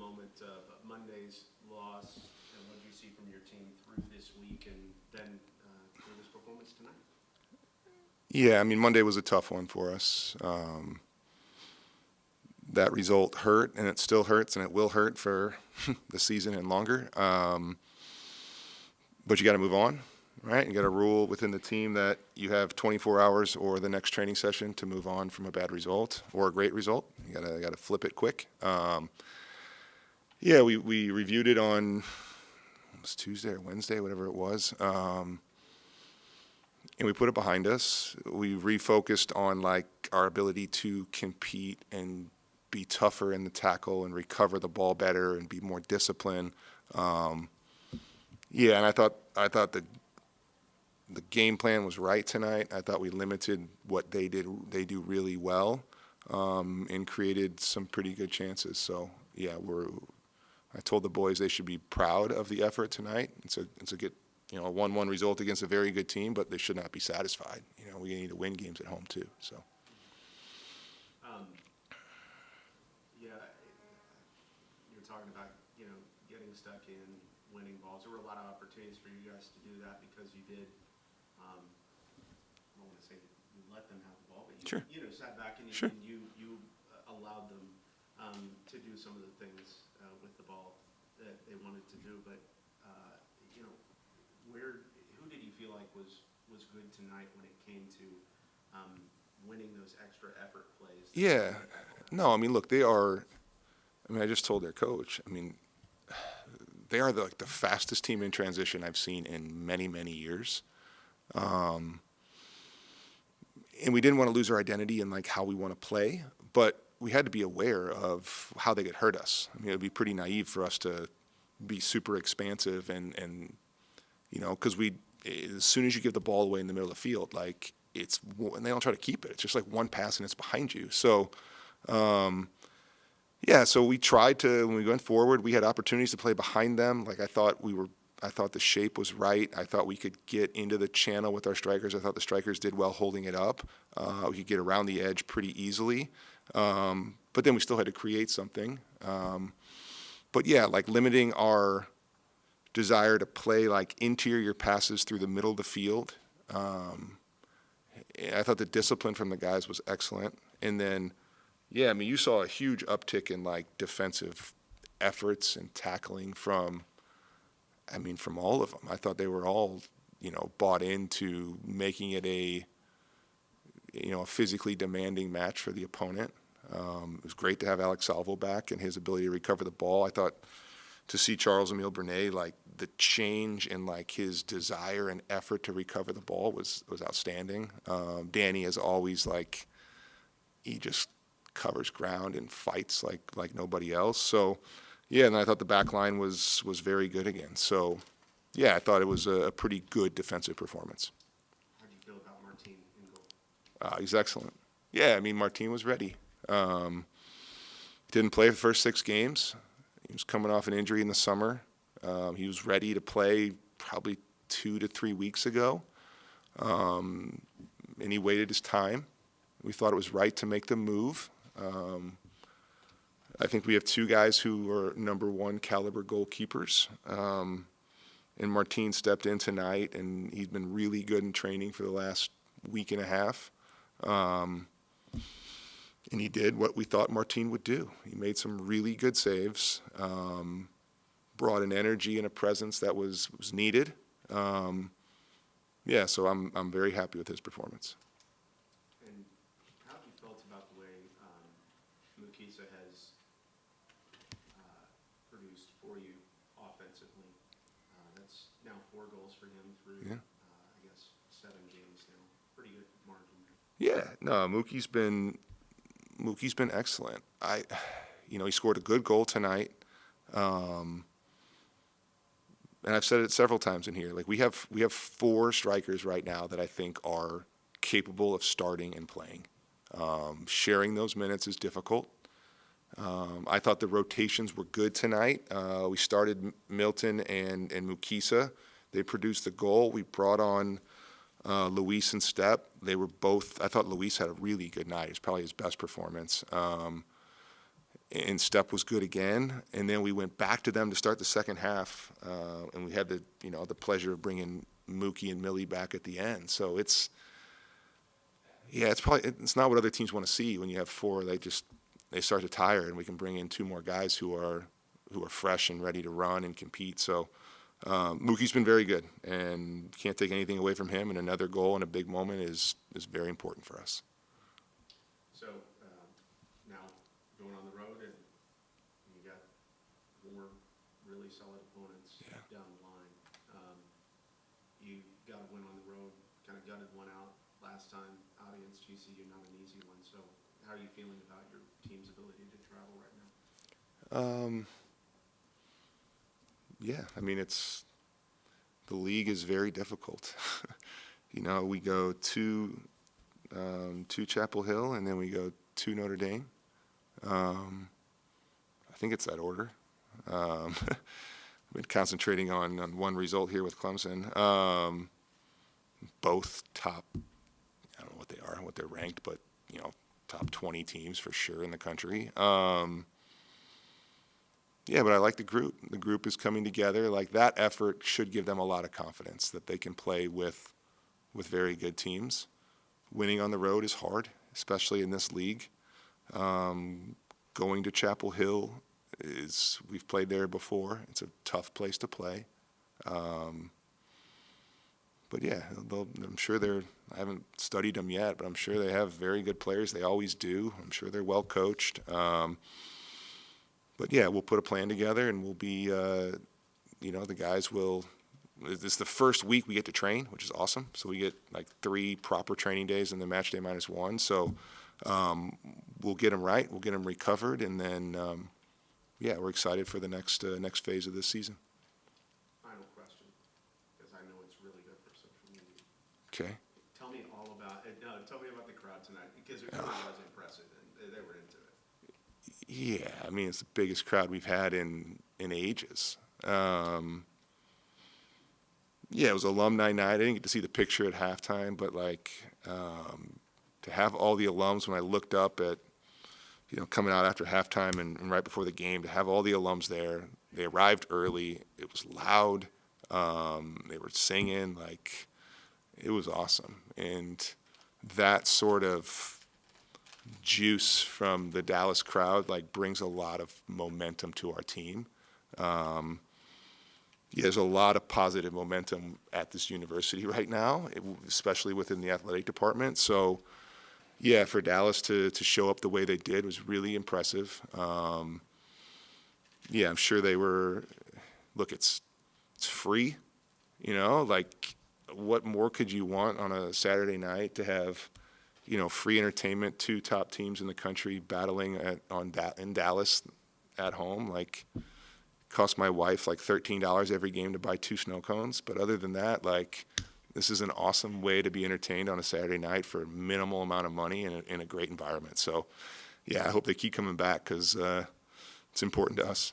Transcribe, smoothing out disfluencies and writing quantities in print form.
moment of Monday's loss and what you see from your team through this week and then through this performance tonight? Yeah, I mean, Monday was a tough one for us. That result hurt, and it still hurts, and it will hurt for the season and longer. But you got to move on, right? You got a rule within the team that you have 24 hours or the next training session to move on from a bad result or a great result. You got to flip it quick. Yeah, we reviewed it on it was Tuesday or Wednesday, whatever it was. And we put it behind us. We refocused on like our ability to compete and be tougher in the tackle and recover the ball better and be more disciplined. Yeah, and I thought the game plan was right tonight. I thought we limited what they do really well, and created some pretty good chances. So yeah, I told the boys they should be proud of the effort tonight. It's a good, a 1-1 result against a very good team, but they should not be satisfied. We need to win games at home too. So. Yeah, you're talking about getting stuck in winning balls. There were a lot of opportunities for you guys to do that because you did. I don't want to say you let them have the ball, but Sure. Sat back and Sure. you allowed them to do some of the things with the ball that they wanted to do. But who did you feel like was good tonight when it came to winning those extra effort plays? Yeah. No, I mean, look, they are. I mean, I just told their coach. I mean, they are the fastest team in transition I've seen in many, many years. And we didn't want to lose our identity in like how we want to play, but we had to be aware of how they could hurt us. I mean, it would be pretty naive for us to be super expansive and because as soon as you give the ball away in the middle of the field, like and they don't try to keep it. It's just like one pass and it's behind you. So, yeah, so we tried to, when we went forward, we had opportunities to play behind them. Like I thought the shape was right. I thought we could get into the channel with our strikers. I thought the strikers did well holding it up. We could get around the edge pretty easily. But then we still had to create something. But yeah, like limiting our desire to play like interior passes through the middle of the field. I thought the discipline from the guys was excellent. And then, yeah, I mean, you saw a huge uptick in like defensive efforts and tackling from all of them. I thought they were all, bought into making it a physically demanding match for the opponent. It was great to have Alex Salvo back and his ability to recover the ball. I thought to see Charles Emile Brunet, like the change in like his desire and effort to recover the ball was outstanding. Danny, as always, like he just covers ground and fights like nobody else. So, yeah, and I thought the back line was very good again. So, yeah, I thought it was a pretty good defensive performance. How did you feel about Martin in goal? He's excellent. Yeah, I mean, Martin was ready. Didn't play the first 6 games. He was coming off an injury in the summer. He was ready to play probably 2 to 3 weeks ago, and he waited his time. We thought it was right to make the move. I think we have 2 guys who are number 1 caliber goalkeepers, and Martin stepped in tonight, and he's been really good in training for the last week and a half. And he did what we thought Martin would do. He made some really good saves, brought an energy and a presence that was needed. Yeah, so I'm very happy with his performance. And how have you felt about the way Mukisa has produced for you offensively? That's now 4 goals for him through, Yeah. I guess, 7 games now. Pretty good margin. Yeah, no, Mookie's been excellent. He scored a good goal tonight. And I've said it several times in here. Like we have 4 strikers right now that I think are capable of starting and playing. Sharing those minutes is difficult. I thought the rotations were good tonight. We started Milton and Mukisa. They produced the goal. We brought on Luis and Stepp. They were both. I thought Luis had a really good night. It's probably his best performance. and Step was good again. And then we went back to them to start the second half, and we had the pleasure of bringing Mookie and Millie back at the end. So it's not what other teams want to see when you have four. They start to tire, and we can bring in two more guys who are fresh and ready to run and compete. So Mookie's been very good, and can't take anything away from him. And another goal in a big moment is very important for us. So now going on the road, and you got more really solid opponents down the line. You got a win on the road, kind of gutted one out last time out against GCU, not an easy one. So how are you feeling about your team's ability to travel right now? Yeah, I mean, the league is very difficult. We go to Chapel Hill, and then we go to Notre Dame. I think it's that order. I've been concentrating on one result here with Clemson. Both top, I don't know what they are, what they're ranked, but, top 20 teams for sure in the country. Yeah, but I like the group. The group is coming together. Like, that effort should give them a lot of confidence that they can play with very good teams. Winning on the road is hard, especially in this league. Going to Chapel Hill we've played there before. It's a tough place to play. But yeah, I'm sure I haven't studied them yet, but I'm sure they have very good players. They always do. I'm sure they're well coached. But yeah, we'll put a plan together, and we'll be, the guys will. This is the first week we get to train, which is awesome. So we get like 3 proper training days and the match day -1. So we'll get them right, we'll get them recovered, and then we're excited for the next phase of this season. Final question, because I know it's really good for social media. Okay. Tell me about the crowd tonight, because it really was impressive, and they were into it. Yeah, I mean, it's the biggest crowd we've had in ages. It was alumni night. I didn't get to see the picture at halftime, but to have all the alums, when I looked up at, coming out after halftime and right before the game, to have all the alums there. They arrived early. It was loud. They were singing. It was awesome. And that sort of juice from the Dallas crowd brings a lot of momentum to our team. There's a lot of positive momentum at this university right now, especially within the athletic department. So for Dallas to show up the way they did was really impressive. I'm sure they were. Look, it's free, what more could you want on a Saturday night to have free entertainment, 2 top teams in the country battling in Dallas at home. Cost my wife $13 every game to buy 2 snow cones. But other than that, this is an awesome way to be entertained on a Saturday night for a minimal amount of money in a great environment. So, I hope they keep coming back, because it's important to us.